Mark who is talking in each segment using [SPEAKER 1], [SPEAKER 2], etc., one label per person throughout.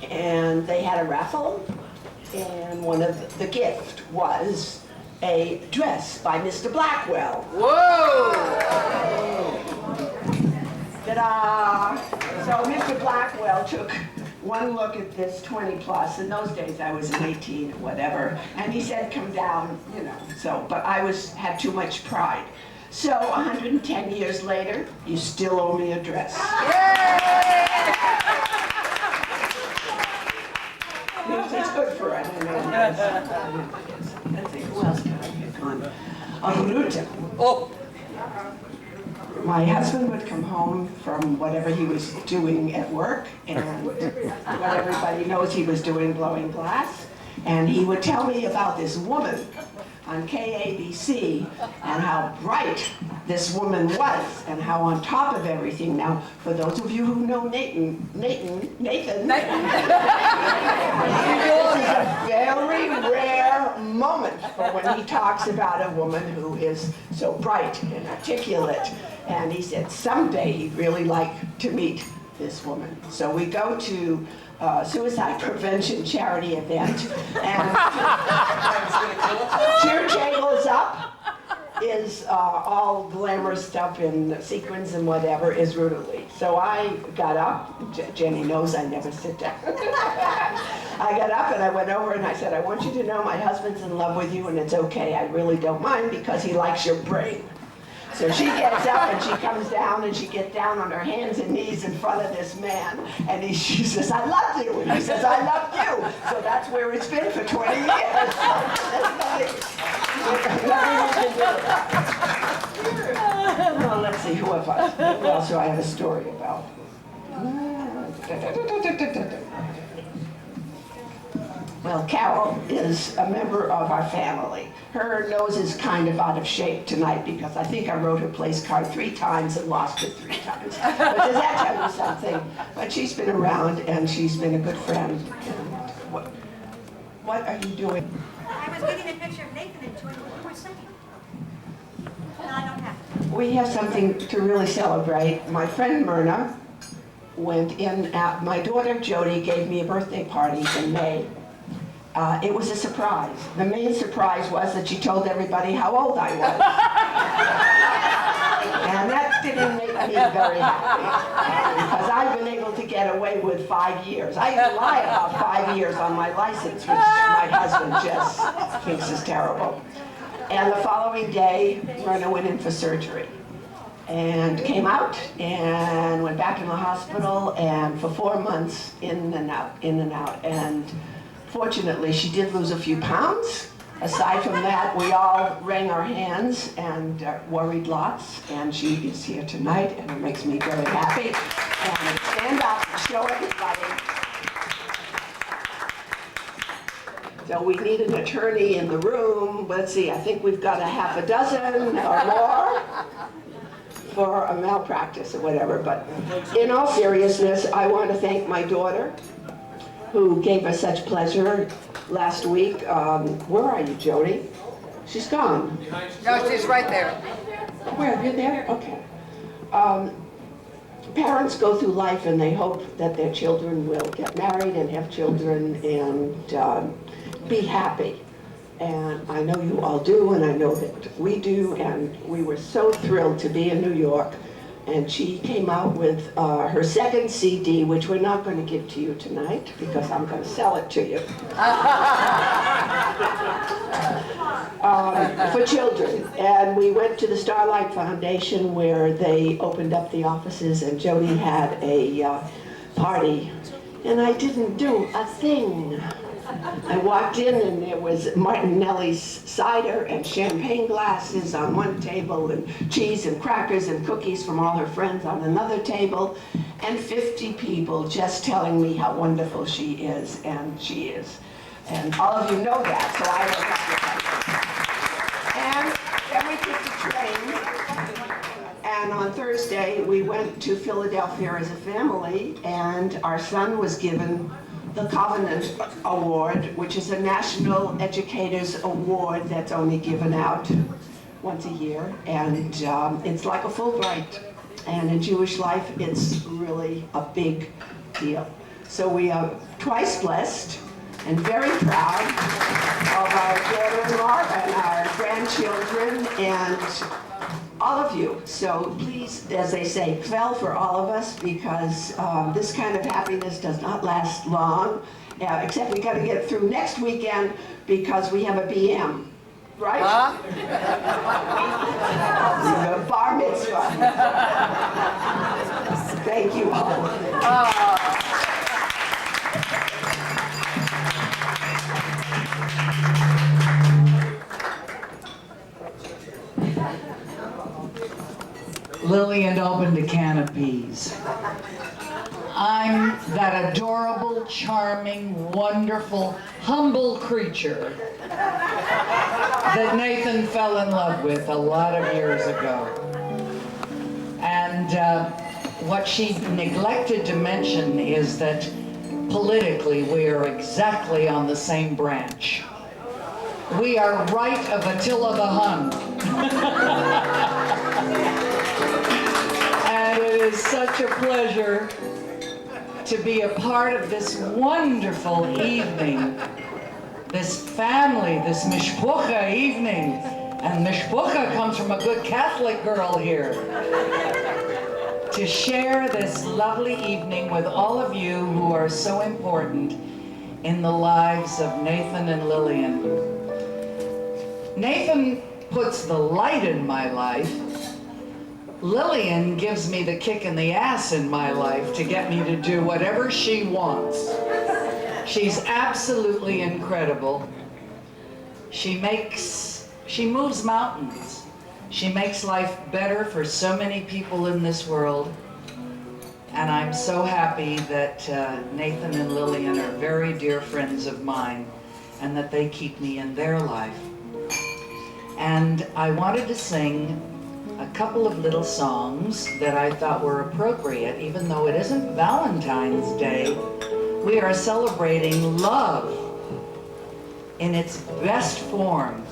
[SPEAKER 1] and they had a raffle, and one of the gift was a dress by Mr. Blackwell.
[SPEAKER 2] Whoa!
[SPEAKER 1] Ta-da! So Mr. Blackwell took one look at this 20 plus. In those days I was an 18 or whatever, and he said, come down, you know. So, but I had too much pride. So 110 years later, you still owe me a dress. It's good for it. Let's see, who else can I pick on? Ruta.
[SPEAKER 2] Oh,
[SPEAKER 1] My husband would come home from whatever he was doing at work, and what everybody knows he was doing, blowing glass, and he would tell me about this woman on KABC and how bright this woman was and how on top of everything. Now, for those of you who know Nathan, this is a very rare moment for when he talks about a woman who is so bright and articulate. And he said someday he'd really like to meet this woman. So we go to suicide prevention charity event, and Cheer Jangles Up is all glamorous stuff in sequins and whatever is Ruderly. So I got up, Jenny knows I never sit down. I got up and I went over and I said, I want you to know my husband's in love with you and it's okay, I really don't mind because he likes your brain. So she gets up and she comes down and she gets down on her hands and knees in front of this man. And she says, I love you. And he says, I love you. So that's where it's been for 20 years. Well, let's see, who else do I have a story about? Well, Carol is a member of our family. Her nose is kind of out of shape tonight because I think I wrote her place card 3 times and lost it 3 times. But does that tell you something? But she's been around and she's been a good friend. And what are you doing?
[SPEAKER 3] I was getting a picture of Nathan and doing what you were saying. No, I don't have to.
[SPEAKER 1] We have something to really celebrate. My friend Myrna went in at, my daughter Jody gave me a birthday party in May. It was a surprise. The main surprise was that she told everybody how old I was. And that didn't make me very happy, because I've been able to get away with 5 years. I lie about 5 years on my license, which my husband just thinks is terrible. And the following day, Myrna went in for surgery and came out and went back in the hospital, and for 4 months in and out, in and out. And fortunately, she did lose a few pounds. Aside from that, we all wrung our hands and worried lots, and she is here tonight, and it makes me very happy. And stand up and show everybody. So we need an attorney in the room. Let's see, I think we've got a half a dozen or more for a malpractice or whatever. But in all seriousness, I want to thank my daughter, who gave us such pleasure last week. Where are you, Jody? She's gone.
[SPEAKER 2] no, she's right there.
[SPEAKER 1] Where? You're there? Okay. Parents go through life and they hope that their children will get married and have children and be happy. And I know you all do, and I know that we do, and we were so thrilled to be in New York. And she came out with her second CD, which we're not going to give to you tonight because I'm going to sell it to you. For children. And we went to the Starlight Foundation where they opened up the offices, and Jody had a party. And I didn't do a thing. I walked in and there was Martinelli's cider and champagne glasses on one table and cheese and crackers and cookies from all her friends on another table, and 50 people just telling me how wonderful she is, and she is. And all of you know that, so I don't have to. And then we took the train, and on Thursday we went to Philadelphia as a family, and our son was given the Covenant Award, which is a National Educators Award that's only given out once a year, and it's like a Fulbright, and in Jewish life it's really a big deal. So we are twice blessed and very proud of our daughter-in-law and our grandchildren and all of you. So please, as they say, kvell for all of us, because this kind of happiness does not last long, except we got to get through next weekend because we have a BM, right? The bar mitzvah. Thank you all.
[SPEAKER 4] Lilian opened a can of peas. I'm that adorable, charming, wonderful, humble creature that Nathan fell in love with a lot of years ago. And what she neglected to mention is that politically we are exactly on the same branch. We are right of Attila the Hun. And it is such a pleasure to be a part of this wonderful evening, this family, this mishpucha evening. And mishpucha comes from a good Catholic girl here. To share this lovely evening with all of you who are so important in the lives of Nathan and Lilian. Nathan puts the light in my life. Lilian gives me the kick in the ass in my life to get me to do whatever she wants. She's absolutely incredible. She moves mountains. She makes life better for so many people in this world. And I'm so happy that Nathan and Lilian are very dear friends of mine and that they keep me in their life. And I wanted to sing a couple of little songs that I thought were appropriate, even though it isn't Valentine's Day. We are celebrating love in its best form.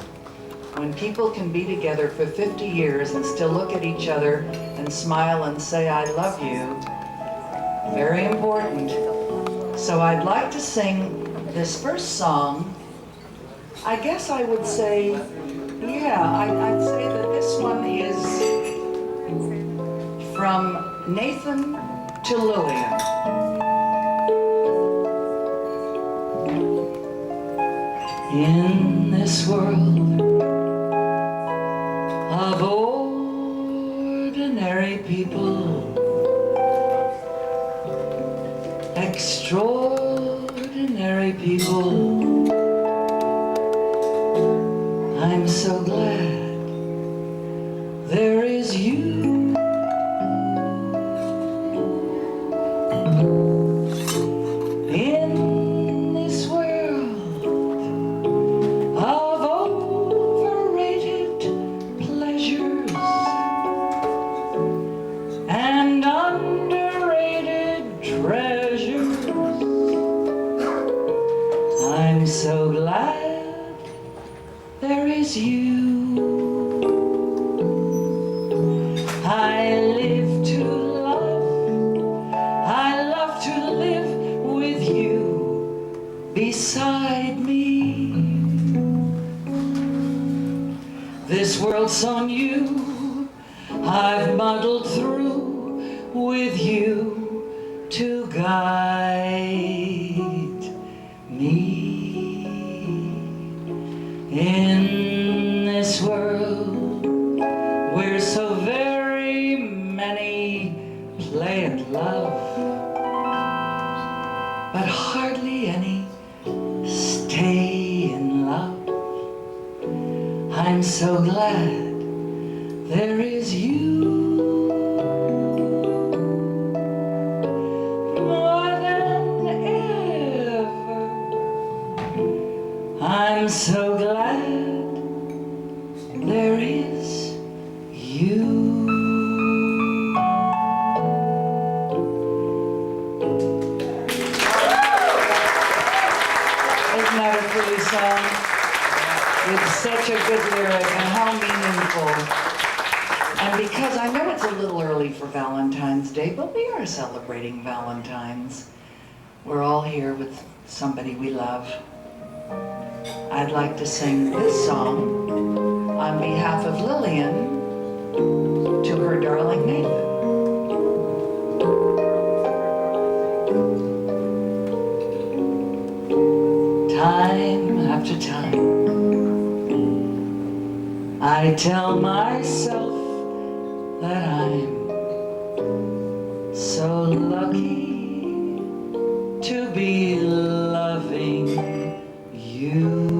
[SPEAKER 4] When people can be together for 50 years and still look at each other and smile and say, I love you. Very important. So I'd like to sing this first song. I guess I would say, I'd say that this one is from Nathan to Lilian. In this world of ordinary people, extraordinary people, I'm so glad there is you. In this world of overrated pleasures and underrated treasures, I'm so glad there is you. I live to love, I love to live with you beside me. This world so new, I've muddled through with you to guide me. In this world where so very many play at love, but hardly any stay in love, I'm so glad there is you. More than ever, I'm so glad there is you. Isn't that a pretty song? With such a good lyric and how meaningful. And because I know it's a little early for Valentine's Day, but we are celebrating Valentine's. We're all here with somebody we love. I'd like to sing this song on behalf of Lilian to her darling Nathan. Time after time, I tell myself that I'm so lucky to be loving you.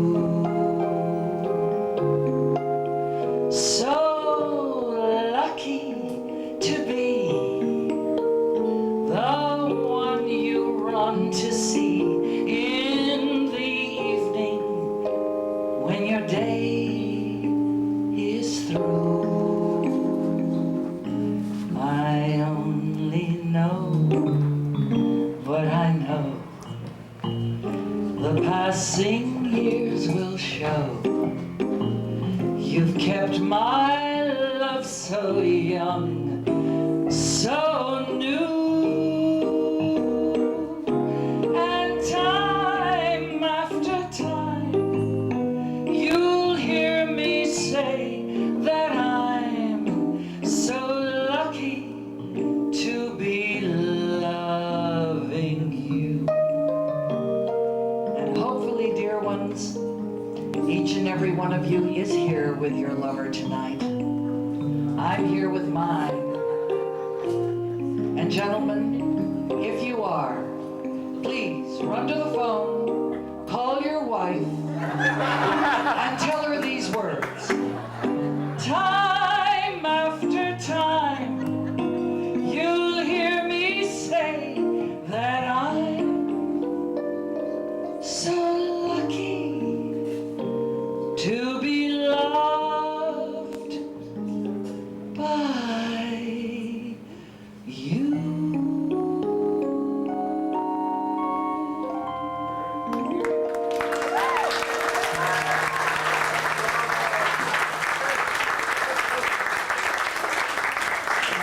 [SPEAKER 4] So lucky to be the one you run to see in the evening when your day is through. I only know what I know. The passing years will show. You've kept my love so young, so new. And time after time, you'll hear me say that I'm so lucky to be loving you. And hopefully, dear ones, each and every one of you is here with your lover tonight. I'm here with mine. And gentlemen, if you are, please run to the phone, call your wife, and tell her these words. Time after time, you'll hear me say that I'm so lucky to be loved by you.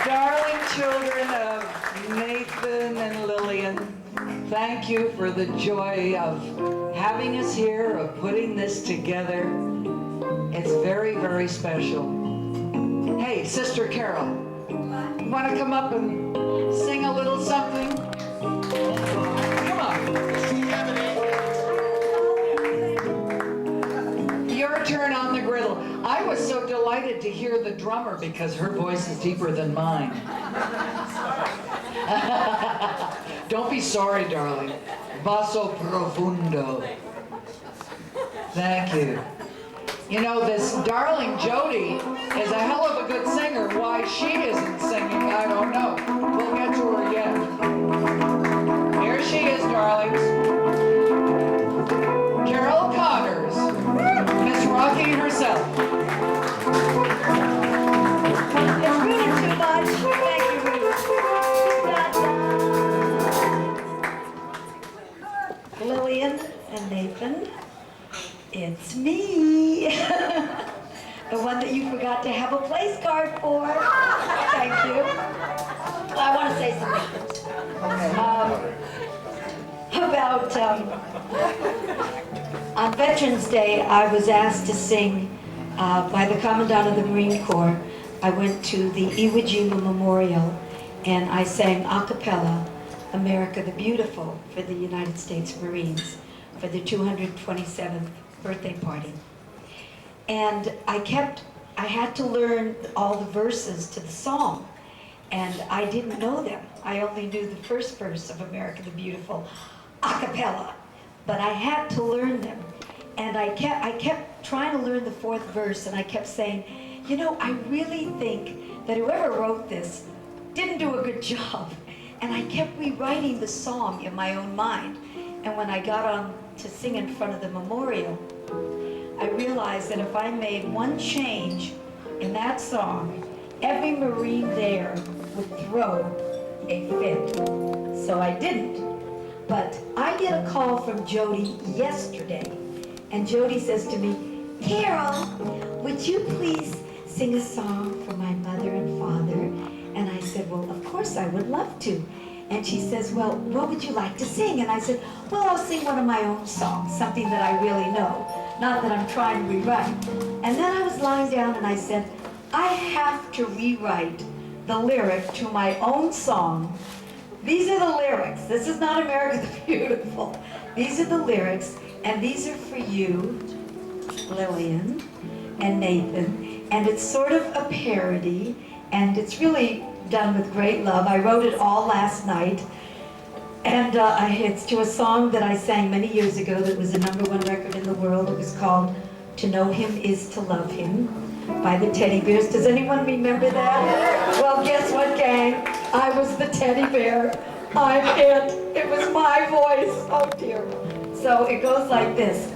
[SPEAKER 4] Darling children of Nathan and Lilian, thank you for the joy of having us here, of putting this together. It's very, very special. Hey, Sister Carol, want to come up and sing a little something? Come on. Your turn on the griddle. I was so delighted to hear the drummer because her voice is deeper than mine. Don't be sorry, darling. Basso profundo. Thank you. You know, this darling Jody is a hell of a good singer. Why she isn't singing, I don't know. We'll get to her yet. Here she is, darlings. Carol Connors, Miss Rocky herself.
[SPEAKER 3] It's really too much. Thank you, Ruth. Lilian and Nathan, it's me. The one that you forgot to have a place card for. Thank you. I want to say something. About on Veterans Day, I was asked to sing by the Commandant of the Marine Corps. I went to the Iwo Jima Memorial and I sang a cappella, America the Beautiful, for the United States Marines for the 227th birthday party. And I had to learn all the verses to the song, and I didn't know them. I only knew the first verse of America the Beautiful, a cappella, but I had to learn them. And I kept trying to learn the fourth verse, and I kept saying, you know, I really think that whoever wrote this didn't do a good job. And I kept rewriting the song in my own mind. And when I got on to sing in front of the memorial, I realized that if I made one change in that song, every Marine there would throw a fit. So I didn't. But I get a call from Jody yesterday, and Jody says to me, Carol, would you please sing a song for my mother and father? And I said, well, of course I would love to. And she says, well, what would you like to sing? And I said, well, I'll sing one of my own songs, something that I really know, not that I'm trying to rewrite. And then I was lying down and I said, I have to rewrite the lyric to my own song. These are the lyrics. This is not America the Beautiful. These are the lyrics, and these are for you, Lilian and Nathan. And it's sort of a parody, and it's really done with great love. I wrote it all last night, and it's to a song that I sang many years ago that was the #1 record in the world. It was called To Know Him Is to Love Him by the Teddy Bears. Does anyone remember that? Well, guess what, gang? I was the teddy bear. I'm it. It was my voice. Oh, dear. So it goes like this.